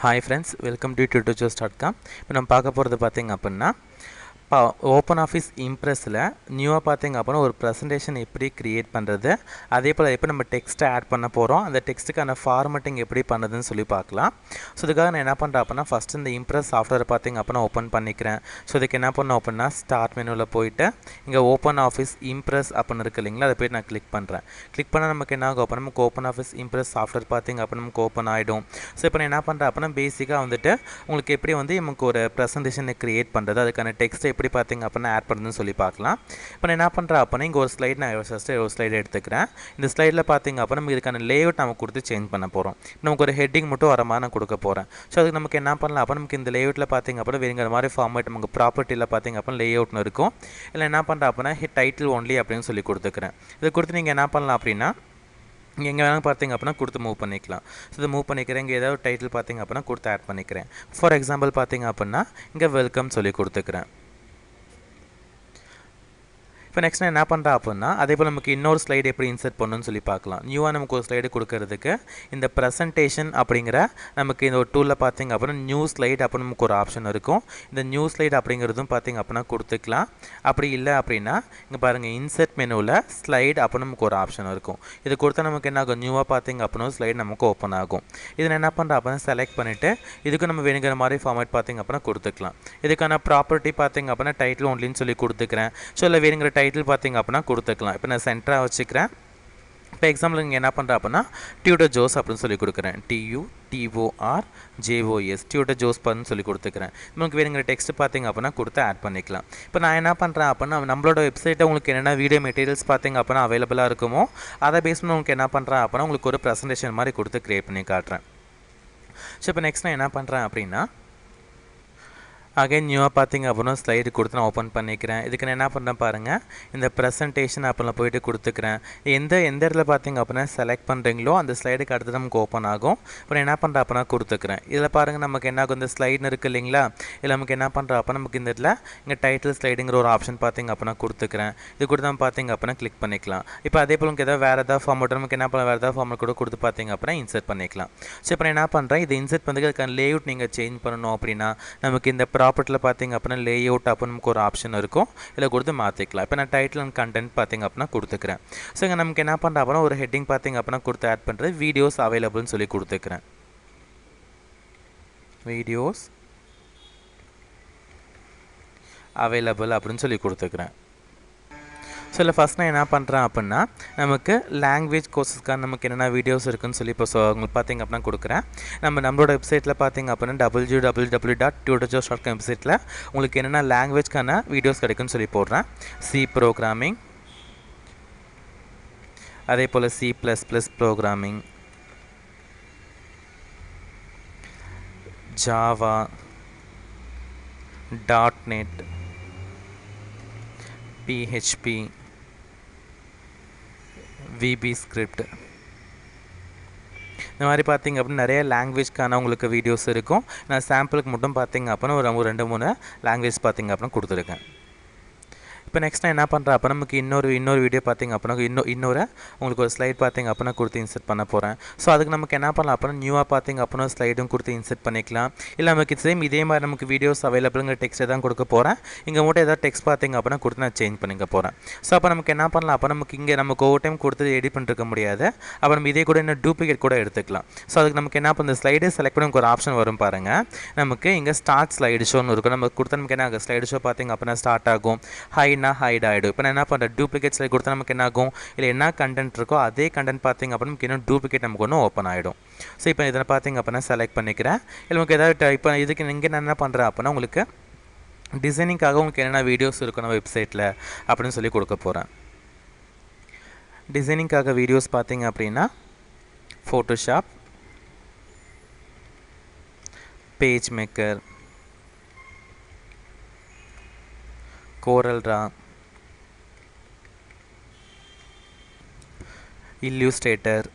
Hi friends, welcome to tutorials.com. இப்போ நம்ம பார்க்க போகிறது பார்த்தீங்க அப்படின்னா ஓப்பன் ஆஃபீஸ் இம்ப்ரெஸில் நியூவாக பார்த்தீங்க அப்படின்னா ஒரு ப்ரெசன்டேஷன் எப்படி க்ரியேட் பண்ணுறது, அதே போல் எப்படி நம்ம டெக்ஸ்ட்டை ஆட் பண்ண போகிறோம், அந்த டெக்ஸ்ட்டுக்கான ஃபார்மேட்டிங் எப்படி பண்ணுறதுன்னு சொல்லி பார்க்கலாம். ஸோ இதுக்காக நான் என்ன பண்ணுறேன் அப்படின்னா ஃபஸ்ட்டு இந்த இம்ப்ரெஸ் சாஃப்ட்வேர் பார்த்தீங்க அப்படின்னா ஓப்பன் பண்ணிக்கிறேன். ஸோ இதுக்கு என்ன பண்ணோம் அப்படின்னா ஸ்டார்ட் மெனுவில் போயிட்டு இங்கே ஓப்பன் ஆஃபீஸ் இம்ப்ரெஸ் அப்படின்னு இருக்குது இல்லைங்களா, அதை போய்ட்டு நான் கிளிக் பண்ணுறேன். கிளிக் பண்ணால் நமக்கு என்ன ஆகும் அப்படின்னா நமக்கு ஓப்பன் ஆஃபீஸ் இம்ப்ரெஸ் சாஃப்ட்வேர் பார்த்தீங்க அப்படின்னா நமக்கு ஓப்பன் ஆகிடும். ஸோ இப்போ நான் என்ன பண்ணுறேன் அப்படின்னா பேசிக்காக வந்துட்டு உங்களுக்கு எப்படி வந்து நமக்கு ஒரு ப்ரெசன்டேஷனை க்ரியேட் பண்ணுறது, அதுக்கான டெக்ஸ்ட்டை எப்படி பார்த்தீங்க அப்படின்னா ஆட் பண்ணுறதுன்னு சொல்லி பார்க்கலாம். இப்போ நான் என்ன பண்ணுறேன் அப்படின்னா இங்கே ஒரு ஸ்லைட் நான் ஃபஸ்ட்டு ஒரு ஸ்லைடு எடுத்துக்கிறேன். இந்த ஸ்லைடில் பார்த்தீங்க அப்படின்னா நம்ம இதுக்கான லேஅவுட் நம்ம கொடுத்து சேஞ்ச் பண்ண போகிறோம். நமக்கு ஒரு ஹெட்டிங் மட்டும் வர மாதிரி நான் கொடுக்க போகிறேன். ஸோ அதுக்கு நமக்கு என்ன பண்ணலாம் அப்போ நமக்கு இந்த லேஅவுட்டில் பார்த்தீங்க அப்படின்னா வேறுங்கிற மாதிரி ஃபார்மேட் நமக்கு ப்ராப்பர்ட்டியில் பார்த்தீங்க அப்படின்னா லேஅவுட்னு இருக்கும். இல்லை என்ன பண்ணுறேன் அப்படின்னா டைட்டில் ஒன்லி அப்படின்னு சொல்லி கொடுத்துக்கிறேன். இதை கொடுத்து நீங்கள் என்ன பண்ணலாம் அப்படின்னா இங்கே எங்கே வேணாலும் பார்த்தீங்க அப்படின்னா கொடுத்து மூவ் பண்ணிக்கலாம். ஸோ இதை மூவ் பண்ணிக்கிறேன். இங்கே ஏதாவது டைட்டில் பார்த்தீங்க அப்படின்னா கொடுத்து ஆட் பண்ணிக்கிறேன். ஃபார் எக்ஸாம்பிள் பார்த்தீங்க அப்படின்னா இங்கே வெல்கம் சொல்லி கொடுத்துக்கிறேன். இப்போ நெக்ஸ்ட் நான் என்ன பண்ணுறேன் அப்படின்னா அதே போல் நமக்கு இன்னொரு ஸ்லைடு எப்படி இன்சர்ட் பண்ணணும்னு சொல்லி பார்க்கலாம். நியூவாக நமக்கு ஒரு ஸ்லைடு கொடுக்கறதுக்கு இந்த ப்ரெசன்டேஷன் அப்படிங்கிற நமக்கு இந்த ஒரு டூலில் பார்த்தீங்க அப்படின்னா நியூ ஸ்லைட் அப்படின்னு நமக்கு ஒரு ஆப்ஷன் இருக்கும். இந்த நியூ ஸ்லைட் அப்படிங்கிறதும் பார்த்தீங்க அப்படின்னா கொடுத்துக்கலாம். அப்படி இல்லை அப்படின்னா இங்கே பாருங்கள் இன்சர்ட் மெனுவில் ஸ்லைடு அப்படின்னு நமக்கு ஒரு ஆப்ஷன் இருக்கும். இது கொடுத்தா நமக்கு என்ன ஆகும், நியூவாக பார்த்தீங்க அப்படின்னா ஸ்லைடு நமக்கு ஓப்பன் ஆகும். இதை நான் என்ன பண்ணுறேன் அப்படின்னா செலக்ட் பண்ணிவிட்டு இதுக்கு நம்ம வேணுங்கிற மாதிரி ஃபார்மேட் பார்த்தீங்க அப்படின்னா கொடுத்துக்கலாம். இதுக்கான ப்ராப்பர்ட்டி பார்த்தீங்க அப்படின்னா டைட்டில் ஒன்லின்னு சொல்லி கொடுத்துக்கிறேன். ஸோ இல்லை வேணுங்கிற டைட்டில் பார்த்தீங்க அப்படின்னா கொடுத்துக்கலாம். இப்போ நான் சென்டராக வச்சுக்கிறேன். இப்போ எக்ஸாம்பிள் இங்கே என்ன பண்ணுறேன் அப்படின்னா டியூட்டர் ஜோஸ் அப்படின்னு சொல்லி கொடுக்குறேன். TUTORJOS டியூட்டர் ஜோஸ் பண்ணு சொல்லி கொடுத்துக்கிறேன். நமக்கு வேணுங்கிற டெக்ஸ்ட் பார்த்தீங்க அப்படின்னா கொடுத்து ஆட் பண்ணிக்கலாம். இப்போ நான் என்ன பண்ணுறேன் அப்படின்னா நம்மளோட வெப்சைட்டை உங்களுக்கு என்னென்ன வீடியோ மெட்டீரியல்ஸ் பார்த்தீங்க அப்படின்னா அவைலபிளாக இருக்குமோ அதை பேஸ் பண்ணி உங்களுக்கு என்ன பண்ணுறேன் அப்படின்னா உங்களுக்கு ஒரு ப்ரெசன்டேஷன் மாதிரி கொடுத்து க்ரியேட் பண்ணி காட்டுறேன். ஸோ இப்போ நெக்ஸ்ட் நான் என்ன பண்ணுறேன் அப்படின்னா அகைன் நியூவாக பார்த்தீங்க அப்படின்னா ஸ்லைடு கொடுத்து நான் ஓப்பன் பண்ணிக்கிறேன். இதுக்கு நான் என்ன பண்ணுறேன் பாருங்கள், இந்த ப்ரெசன்டேஷன் அப்படிலாம் போய்ட்டு கொடுத்துக்கிறேன். எந்த இடத்துல பார்த்தீங்க அப்படின்னா செலக்ட் பண்ணுறீங்களோ அந்த ஸ்லைடுக்கு அடுத்து நமக்கு ஓப்பன் ஆகும். இப்போ நான் என்ன பண்ணுறேன் அப்படின்னா கொடுத்துக்கிறேன். இதில் பாருங்கள் நமக்கு என்ன ஆகும், இந்த ஸ்லைடுன்னு இருக்குது இல்லைங்களா, இதில் நமக்கு என்ன பண்ணுறேன் அப்போ நமக்கு இந்த இடத்துல இங்கே டைட்டில் ஸ்லைடுங்கிற ஒரு ஆப்ஷன் பார்த்தீங்க அப்படின்னா கொடுத்துக்கிறேன். இது கூட தான் பார்த்தீங்க அப்படின்னா கிளிக் பண்ணிக்கலாம். இப்போ அதே போல் உங்களுக்கு ஏதாவது வேறு ஏதாவது ஃபார்மேட் நமக்கு என்ன பண்ணலாம், வேறு ஏதாவது ஃபார்மேட் கூட கொடுத்து பார்த்தீங்க அப்படின்னா இன்சர்ட் பண்ணிக்கலாம். ஸோ இப்போ நான் என்ன பண்ணுறேன், இதை இன்சர்ட் பண்ணுறதுக்கு அதுக்கான லேஅவுட் நீங்கள் சேஞ்ச் பண்ணணும் அப்படின்னா நமக்கு இந்த ப்ராப்பர்ட்டியில் பார்த்தீங்க அப்படின்னா லேஅவுட் அப்படின்னு நமக்கு ஒரு ஆப்ஷன் இருக்கும். இதில் கொடுத்து மாற்றிக்கலாம். இப்போ நான் டைட்டில் அண்ட் கண்டென்ட் பார்த்தீங்க அப்படின்னா கொடுத்துக்கிறேன். ஸோ இங்கே நமக்கு என்ன பண்ணுறேன் அப்படின்னா ஒரு ஹெட்டிங் பார்த்தீங்க அப்படின்னா கொடுத்து ஆட் பண்ணுறது வீடியோஸ் அவைலபிள்னு சொல்லி கொடுத்துக்கிறேன். வீடியோஸ் அவைலபிள் அப்படின்னு சொல்லி கொடுத்துக்கிறேன். ஸோ இல்லை ஃபஸ்ட் நான் என்ன பண்ணுறேன் அப்படின்னா நமக்கு லாங்குவேஜ் கோர்ஸஸ்க்கான நமக்கு என்னென்ன வீடியோஸ் இருக்குதுன்னு சொல்லி இப்போ உங்களுக்கு பார்த்தீங்க அப்படின்னா கொடுக்குறேன். நம்மளோட வெப்சைட்டில் பார்த்தீங்க அப்படின்னா www.tutorjobs.com வெப்சைட்டில் உங்களுக்கு என்னென்ன லாங்குவேஜ்க்கான வீடியோஸ் கிடைக்குன்னு சொல்லி போடுறேன். சி ப்ரோக்ராமிங், அதே போல் C++ programming, Java, .NET, PHP, VB script, இந்த மாதிரி பார்த்தீங்க அப்படின்னா நிறைய லாங்குவேஜ்க்கான உங்களுக்கு வீடியோஸ் இருக்கும். நான் சாம்பிளுக்கு மட்டும் பார்த்தீங்க அப்படின்னா ஒரு 2-3 லாங்குவேஜ் பார்த்தீங்க அப்படின்னா கொடுத்துருக்கேன். இப்போ நெக்ஸ்ட் நான் என்ன பண்ணுறேன் அப்போ நமக்கு இன்னொரு வீடியோ பார்த்தீங்க அப்படின்னா இன்னொரு உங்களுக்கு ஒரு ஸ்லைட் பார்த்தீங்க அப்படின்னா கொடுத்து இன்சர்ட் பண்ண போகிறேன். ஸோ அதுக்கு நமக்கு என்ன பண்ணலாம் அப்படின்னா நியூவாக பார்த்தீங்க அப்படின்னா ஸ்லைடும் கொடுத்து இன்சர்ட் பண்ணிக்கலாம். இல்லை நமக்கு சேம் இதே மாதிரி நமக்கு வீடியோஸ் அவைலபிளுங்கிற டெக்ஸ்ட்டை தான் கொடுக்க போகிறேன். இங்கே மட்டும் ஏதாவது டெக்ஸ்ட் பார்த்தீங்க அப்படின்னா கொடுத்து நான் சேஞ்ச் பண்ணிக்க போகிறேன். ஸோ அப்போ நமக்கு என்ன பண்ணலாம் அப்போ நமக்கு இங்கே நமக்கு ஒவ்வொரு டைம் கொடுத்து எடிட் பண்ணிருக்க முடியாது. அப்போ நம்ம இதே கூட இன்னும் டூப்ளிகேட் கூட எடுத்துக்கலாம். ஸோ அதுக்கு நமக்கு என்ன பண்ண ஸ்லைடு செலக்ட் பண்ணி ஒரு ஆப்ஷன் வரும் பாருங்கள். நமக்கு இங்கே ஸ்டார்ட் ஸ்லைடு ஷோன்னு இருக்கும். நம்ம கொடுத்தா நமக்கு என்ன ஆகும், ஸ்லைடு ஷோ பார்த்தீங்க அப்படின்னா ஸ்டார்ட் ஆகும். ஹைட் ஆகிடும். இப்போ நான் என்ன பண்ணுறேன், டூப்ளிகேட் ஸ்லைட் கொடுத்தா நமக்கு என்ன ஆகும், இல்லை என்ன கண்டென்ட் இருக்கோ அதே கண்டென்ட் பார்த்தீங்க அப்படின்னா நமக்கு இன்னும் டூப்ளிகேட் நமக்கு ஒன்று ஓப்பன் ஆகிடும். ஸோ இப்போ இதில் பார்த்தீங்க அப்படின்னா செலக்ட் பண்ணிக்கிறேன். இல்லை நமக்கு ஏதாவது இப்போ இதுக்கு இங்கே நான் என்ன பண்ணுறேன் அப்படின்னா உங்களுக்கு டிசைனிங்காக உங்களுக்கு என்னென்ன வீடியோஸ் இருக்கணும் வெப்சைட்டில் அப்படின்னு சொல்லி கொடுக்க போகிறேன். டிசைனிங்காக வீடியோஸ் பார்த்தீங்க அப்படின்னா ஃபோட்டோஷாப், பேஜ் மேக்கர், கோரல் ரா, இல்லுஸ்ட்ரேட்டர்,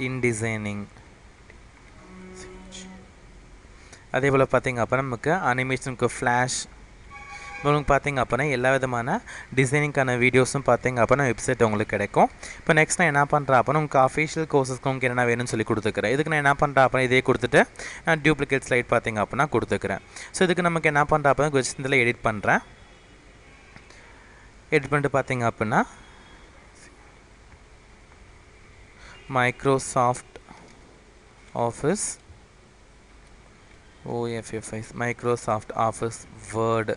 இன்டிசைனிங், அதே போல் பார்த்தீங்க அப்போ நமக்கு அனிமேஷனுக்கு ஃப்ளாஷ், உங்களுக்கு பார்த்தீங்க அப்படின்னா எல்லா விதமான டிசைனிங்கான வீடியோஸும் பார்த்தீங்க அப்படின்னா வெப்சைட் உங்களுக்கு கிடைக்கும். இப்போ நெக்ஸ்ட் நான் என்ன பண்ணுறேன் அப்படின்னா உங்களுக்கு அஃபிஷியல் கோர்சஸ்க்கு உங்களுக்கு என்ன வேணும்னு சொல்லி கொடுத்துக்கிறேன். இதுக்கு நான் என்ன பண்ணுறேன் அப்படின்னா இதே கொடுத்துட்டு நான் டூப்ளிகேட் ஸ்லைட் பார்த்தீங்க அப்படின்னா கொடுத்துக்கிறேன். ஸோ இதுக்கு நமக்கு என்ன பண்ணுறேன் அப்படின்னா கொஞ்சம் இதில் எடிட் பண்ணுறேன். எடிட் பண்ணிட்டு பார்த்தீங்க அப்படின்னா Microsoft Office OFFIS Microsoft Office Word,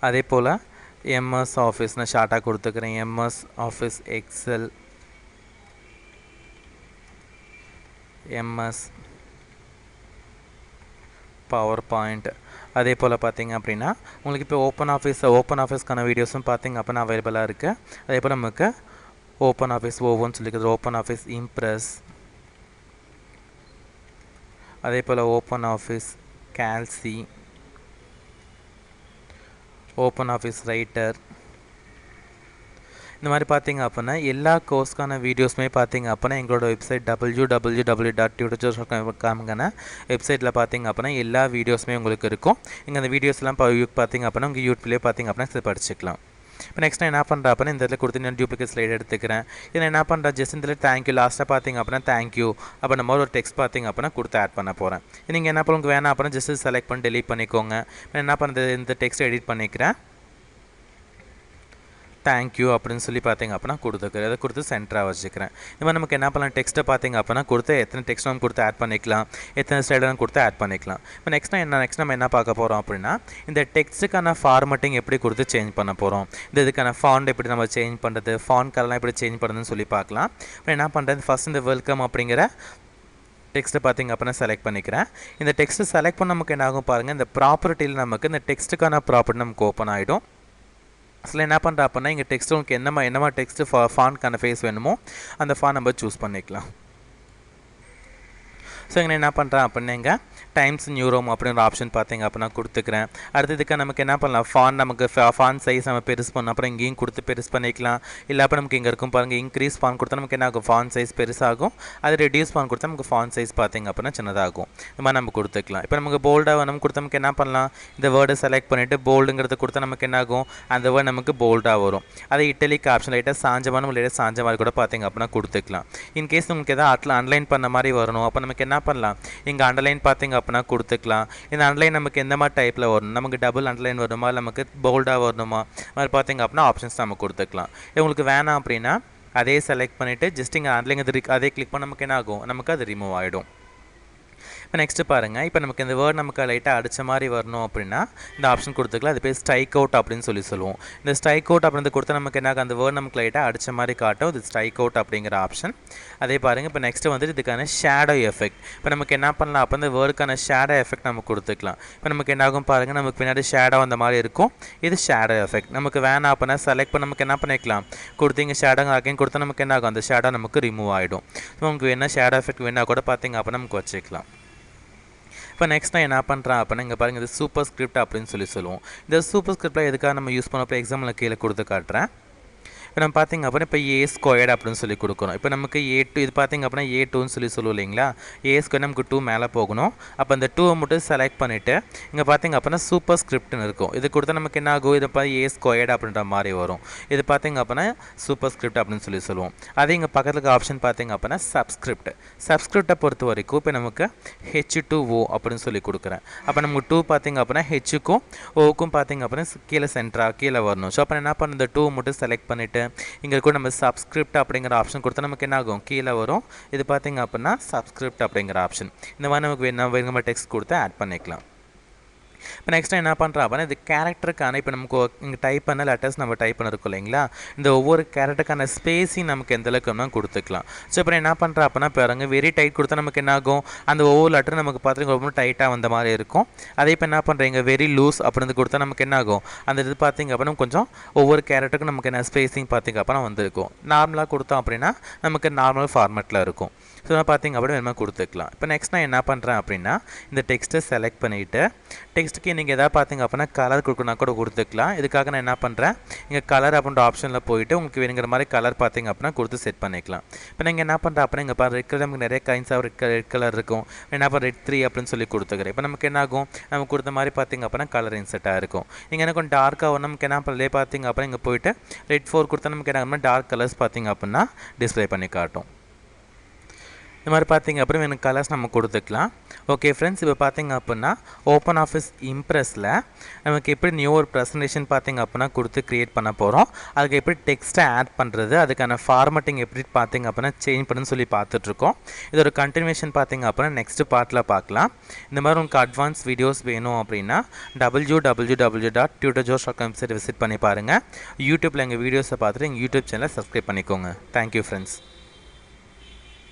அதே போல் எம்எஸ் ஆஃபீஸ் நான் ஷார்ட்டாக கொடுத்துக்கிறேன். MS Office Excel, MS PowerPoint. அதே போல் பார்த்தீங்க அப்படின்னா உங்களுக்கு இப்போ ஓப்பன் ஆஃபீஸ்க்கான வீடியோஸும் பார்த்தீங்க அப்படின்னா அவைலபிளாக இருக்குது. அதே போல் நமக்கு ஓப்பன் ஆஃபீஸ் ஓவன்னு சொல்லிக்கிறது, ஓப்பன் ஆஃபீஸ் இம்ப்ரெஸ், அதே போல் open office கேல்சி, open office writer. இந்த மாதிரி பார்த்தீங்க அப்படின்னா எல்லா கோர்ஸ்க்கான வீடியோஸுமே பார்த்தீங்க அப்படின்னா எங்களோட வெப்சைட் www.tutorjobs.com வெப்சைட்டில் பார்த்தீங்க அப்படின்னா எல்லா வீடியோஸுமே உங்களுக்கு இருக்கும். இங்கே அந்த வீடியோஸ்லாம் பார்த்தீங்க அப்படின்னா உங்கள் யூடியூப்லேயே பார்த்தீங்க அப்படின்னா படிச்சுக்கலாம். இப்போ நெக்ஸ்ட் நான் என்ன பண்ணுறேன் அப்படின்னா இந்த இடத்துல கொடுத்து நான் டூப்ளிகேட் ஸ்லைட் எடுத்துக்கிறேன். இதை என்ன பண்ணுறேன் ஜஸ்ட் இந்த தேங்க்யூ லாஸ்ட்டாக பார்த்தீங்க அப்படின்னா தேங்க்யூ அப்போ நம்ம ஒரு டெக்ஸ்ட் பார்த்தீங்க அப்படின்னா கொடுத்து ஆட் பண்ண போகிறேன். நீங்கள் என்ன பண்ணுங்க வேணாம் அப்படின்னா ஜஸ்ட் செலக்ட் பண்ணி டெலீட் பண்ணிக்கோங்க. நான் என்ன பண்ணுறது இந்த டெக்ஸ்ட் எடிட் பண்ணிக்கிறேன். தேங்க்யூ அப்படின்னு சொல்லி பார்த்தீங்க அப்படின்னா கொடுத்துக்கிறேன். அதை கொடுத்து சென்டராக வச்சுக்கிறேன். இந்த மாதிரி நமக்கு என்ன பண்ணலாம் டெக்ஸ்ட்டை பார்த்தீங்க அப்படின்னா கொடுத்து எத்தனை டெக்ஸ்ட் நம்ம கொடுத்து ஆட் பண்ணிக்கலாம், எத்தனை ஸ்லைடெல்லாம் கொடுத்து ஆட் பண்ணிக்கலாம். இப்போ நெக்ஸ்ட் நம்ம என்ன பார்க்க போகிறோம் அப்படின்னா இந்த டெக்ஸ்ட்டுக்கான ஃபார்மட்டிங் எப்படி கொடுத்து சேஞ்ச் பண்ண போகிறோம், இதுக்கான ஃபாண்ட் எப்படி நம்ம சேஞ்ச் பண்ணுறது, ஃபாண்ட் கலர்லாம் எப்படி சேஞ்ச் பண்ணுறதுன்னு சொல்லி பார்க்கலாம். இப்போ என்ன பண்ணுறது ஃபஸ்ட் இந்த வெல்கம் அப்படிங்கிற டெக்ஸ்ட்டை பார்த்தீங்க அப்படின்னா செலக்ட் பண்ணிக்கிறேன். இந்த டெக்ஸ்ட்டை செலக்ட் பண்ண நமக்கு என்ன ஆகும் பாருங்கள், இந்த ப்ராப்பர்ட்டியில் நமக்கு இந்த டெக்ஸ்ட்டுக்கான ப்ராப்பர்ட்டி நமக்கு ஓப்பன் ஆகிடும். அதில் என்ன பண்ணுறேன் அப்படின்னா இங்கே டெக்ஸ்ட் உங்களுக்கு என்னமா டெக்ஸ்ட்டு ஃபாண்ட்க்கான ஃபேஸ் வேணுமோ அந்த ஃபாண்ட் நம்ம சூஸ் பண்ணிக்கலாம். ஸோ இங்கே என்ன பண்ணுறேன் அப்படின்னா இங்கே டைம்ஸ் நியூ ரோம் அப்படின்ற ஆப்ஷன் பார்த்தீங்க அப்படின்னா கொடுத்துக்கிறேன். அடுத்ததுக்கு நமக்கு என்ன பண்ணலாம் ஃபாண்ட் நமக்கு ஃபாண்ட் சைஸ் நம்ம பெருசு பண்ணோம் அப்புறம் இங்கேயும் கொடுத்து பெருசு பண்ணிக்கலாம். இல்லை அப்போ நமக்கு இங்கே இருக்கும் பாருங்கள் இன்க்ரீஸ் ஃபாண்ட் கொடுத்தா நமக்கு என்ன ஆகும் ஃபாண்ட் சைஸ் பெருசாகும். அது ரெடியூஸ் ஃபாண்ட் கொடுத்தா நமக்கு ஃபாண்ட் சைஸ் பார்த்தீங்க அப்படின்னா சின்னதாகும். இந்த மாதிரி நம்ம கொடுத்துக்கலாம். இப்போ நமக்கு போல்டாக வேணும் கொடுத்தா நமக்கு என்ன பண்ணலாம் இந்த வேர்டை செலக்ட் பண்ணிவிட்டு போல்டுங்கிறது கொடுத்தா நமக்கு என்ன ஆகும் அந்த வேர்டு நமக்கு போல்டாக வரும். அதை இட்டலிக் ஆப்ஷன் லைட்டாக சாஞ்சமான லைட்டாக சாஞ்ச மாதிரி கூட பார்த்தீங்க அப்படின்னா கொடுத்துக்கலாம். இன்கேஸ் நமக்கு எதாவது அன்லைன் பண்ண மாதிரி வரணும் அப்போ நமக்கு என்ன பண்ணலாம் இங்கே அண்டர்லைன் பார்த்தீங்க அப்படின்னா கொடுத்துக்கலாம். இந்த அண்டர்லைன் நமக்கு எந்த மாதிரி டைப்பில் வரணும், நமக்கு டபுள் அண்டர்லைன் வரணுமா நமக்கு போல்டாக வரணுமா மாதிரி பார்த்தீங்க அப்படின்னா ஆப்ஷன்ஸ் நம்ம கொடுத்துக்கலாம். உங்களுக்கு வேணாம் அப்படின்னா அதே செலக்ட் பண்ணிவிட்டு ஜஸ்ட் இங்கே அண்டர்லைன் அதே கிளிக் பண்ண நமக்கு என்ன ஆகும் நமக்கு அது ரிமூவ் ஆகிடும். இப்போ நெக்ஸ்ட்டு பாருங்கள் இப்போ நமக்கு இந்த வேர்ட் நமக்கு லைட்டாக அடித்த மாதிரி வரணும் அப்படின்னா இந்த ஆப்ஷன் கொடுத்துக்கலாம். அது பேர் ஸ்ட்ரைக் அவுட் அப்படின்னு சொல்லுவோம். இந்த ஸ்ட்ரைக் அவுட் அப்படின்னு கொடுத்தா நமக்கு என்ன அந்த வேர்ட் நமக்கு லைட்டாக அடித்த மாதிரி காட்டும். இது ஸ்ட்ரைக் அவுட் அப்படிங்கிற ஆப்ஷன். அதே பாருங்கள் இப்போ நெக்ஸ்ட்டு வந்துட்டு இதுக்கான ஷேடோ எஃபெக்ட். இப்போ நமக்கு என்ன பண்ணலாம் அப்போ இந்த வேர்டுக்கான ஷேடோ எஃபெக்ட் நம்ம கொடுத்துக்கலாம். இப்போ நமக்கு என்ன ஆகும் பாருங்கள் நமக்கு பின்னாடி ஷேடோ அந்த மாதிரி இருக்கும். இது ஷேடோ எஃபெக்ட். நமக்கு வேணாம் அப்படின்னா செலக்ட் பண்ண நமக்கு என்ன பண்ணிக்கலாம் கொடுத்தீங்க ஷேடோ அகைன் கொடுத்தா நமக்கு என்ன ஆகும் அந்த ஷேடோ நமக்கு ரிமூவ் ஆகிடும். ஸோ நமக்கு வேணால் ஷேடோ எஃபெக்ட் வேணால் கூட பார்த்தீங்க அப்போ நமக்கு வச்சுக்கலாம். இப்போ நெக்ஸ்ட் நான் என்ன பண்ணுறேன் அப்படின்னா இங்கே பாருங்கள் இது சூப்பர் ஸ்கிரிப்ட் அப்படின்னு சொல்லுவோம். இந்த சூப்பர் ஸ்கிரிப்டில் எதுக்காக நம்ம யூஸ் பண்ண எக்ஸாம்பிள் கீழே கொடுத்து காட்டுறேன். இப்போ நம்ம பார்த்திங்க அப்படின்னா இப்போ ஏ ஸ்கொயர்டு அப்படின்னு சொல்லி கொடுக்குறோம். இப்போ நமக்கு A2 இது பார்த்திங்க அப்படின்னா A2ன்னு சொல்லுவோம் இல்லைங்களா. ஏ ஸ்கொயர் நமக்கு 2 மேலே போகணும். அப்போ அந்த 2 மட்டும் செலக்ட் பண்ணிவிட்டு இங்கே பார்த்திங்க அப்படின்னா சூப்பர் ஸ்கிரிப்ட்னு இருக்கும். இது கொடுத்தா நமக்கு என்ன ஆகும் இதை பார்த்து ஏ ஸ்கொயர்டு அப்படின்ற மாதிரி வரும். இது பார்த்திங்க அப்படின்னா சூப்பர் ஸ்கிரிப்ட் அப்படின்னு சொல்லுவோம். அதே இங்கே பக்கத்துக்கு ஆப்ஷன் பார்த்திங்க அப்படின்னா சப்ஸ்கிரிப்டை பொறுத்த வரைக்கும் இப்போ நமக்கு H2O அப்படின்னு சொல்லி கொடுக்குறேன். அப்போ நமக்கு 2 பார்த்திங்க அப்படின்னா ஹெச்சுக்கும் ஓக்கும் பார்த்திங்க அப்படின்னா கீழே வரணும். ஸோ அப்போ என்ன பண்ண இந்த 2 மட்டும் செலக்ட் பண்ணிவிட்டு இங்கே கூட நம்ம சப்ஸ்கிரிப்ட் அப்படிங்கிற ஆப்ஷன் கொடுத்தா நமக்கு என்ன ஆகும் கீழே வரும். இது பார்த்திங்க அப்படின்னா சப்ஸ்கிரிப்ட் அப்படிங்கிற ஆப்ஷன். இந்த மாதிரி நமக்கு வேணுமா டெக்ஸ்ட் கொடுத்து ஆட் பண்ணிக்கலாம். இப்போ நெக்ஸ்ட் என்ன பண்ணுறோம் அப்படின்னா இது கேரக்டருக்கான இப்போ நமக்கு இங்கே டைப் பண்ண லெட்டர்ஸ் நம்ம டைப் பண்ணிருக்கோம் இல்லைங்களா. இந்த ஒவ்வொரு கேரக்டருக்கான ஸ்பேஸிங் நமக்கு எந்த அளவுக்கு வேணால் கொடுத்துக்கலாம். ஸோ இப்போ என்ன பண்ணுறோம் அப்படின்னா பாருங்க வெரி டைட் கொடுத்தா நமக்கு என்ன ஆகும் அந்த ஒவ்வொரு லெட்டர் நமக்கு பார்த்துட்டு ரொம்ப டைட்டாக வந்த மாதிரி இருக்கும். அதே இப்போ என்ன பண்ணுறீங்க வெரி லூஸ் அப்படின்னு கொடுத்தா நமக்கு என்ன ஆகும் அந்த இது பார்த்திங்க அப்படின்னா கொஞ்சம் ஒவ்வொரு கேரக்டருக்கும் நமக்கு என்ன ஸ்பேஸிங் பார்த்திங்க அப்படின்னா வந்துருக்கும். நார்மலாக கொடுத்தோம் அப்படின்னா நமக்கு நார்மல் ஃபார்மேட்டில் இருக்கும். ஸோ நான் பார்த்திங்க அப்படின்னா வேணுமா கொடுத்துக்கலாம். இப்போ நெக்ஸ்ட் நான் என்ன பண்ணுறேன் அப்படின்னா இந்த டெக்ஸ்ட்டை செலக்ட் பண்ணிவிட்டு டெக்ஸ்ட்டுக்கு நீங்கள் எதாவது பார்த்திங்க அப்படின்னா கலர் கொடுக்கணும்னா கூட கொடுத்துக்கலாம். இதுக்காக நான் என்ன பண்ணுறேன், இங்கே கலர் அப்படின்ற ஆப்ஷனில் போயிட்டு உங்களுக்கு வேணுங்கிற மாதிரி கலர் பார்த்திங்க அப்படின்னா கொடுத்து செட் பண்ணிக்கலாம். இப்போ நீங்கள் என்ன பண்ணுறேன் அப்படின்னா இங்கே ரெட் கலர் நமக்கு நிறைய கைண்ட்ஸ் ஆஃப் ரெட் கலர் இருக்கும். என்ன பண்ண ரெட் 3 அப்படின்னு சொல்லி கொடுத்துக்கிறேன். இப்போ நமக்கு என்ன ஆகும், நம்ம கொடுத்த மாதிரி பார்த்திங்க அப்படின்னா கலர் இன்செட்டாக இருக்கும். நீங்கள் என்ன கொஞ்சம் டார்க்காக நமக்கு என்ன பண்ணலே பார்த்திங்க அப்படின்னா இங்கே போயிட்டு ரெட் 4 கொடுத்தா நமக்கு என்ன டார்க் கலர்ஸ் பார்த்திங்க அப்படின்னா டிஸ்பிளே பண்ணி காட்டும். இந்த மாதிரி பார்த்திங்க அப்புறம் எனக்கு கலர்ஸ் நம்ம கொடுத்துக்கலாம். ஓகே ஃப்ரெண்ட்ஸ், இப்போ பார்த்திங்க அப்படின்னா ஓப்பன் ஆஃபீஸ் இம்ப்ரெஸில் நமக்கு எப்படி நியூ ஒரு ப்ரெசன்டேஷன் பார்த்திங்க அப்படின்னா கொடுத்து க்ரியேட் பண்ண போகிறோம். அதுக்கு எப்படி டெக்ஸ்ட்டை ஆட் பண்ணுறது, அதுக்கான ஃபார்மட்டிங் எப்படி பார்த்திங்க அப்படின்னா சேஞ்ச் பண்ணுன்னு சொல்லி பார்த்துட்ருக்கோம். இதோட கண்டினியூஷன் பார்த்திங்க அப்படின்னா நெக்ஸ்ட் பார்ட்டில் பார்க்கலாம். இந்த மாதிரி உங்களுக்கு அட்வான்ஸ் வீடியோஸ் வேணும் அப்படின்னா www.tutorjosh.com வெப்சைட் விசிட் பண்ணி பாருங்கள். யூடியூப்பில் எங்கள் வீடியோஸை பார்த்துட்டு எங்கள் யூடியூப் சேனலை சப்ஸ்கிரைப் பண்ணிக்கோங்க. Thank you friends.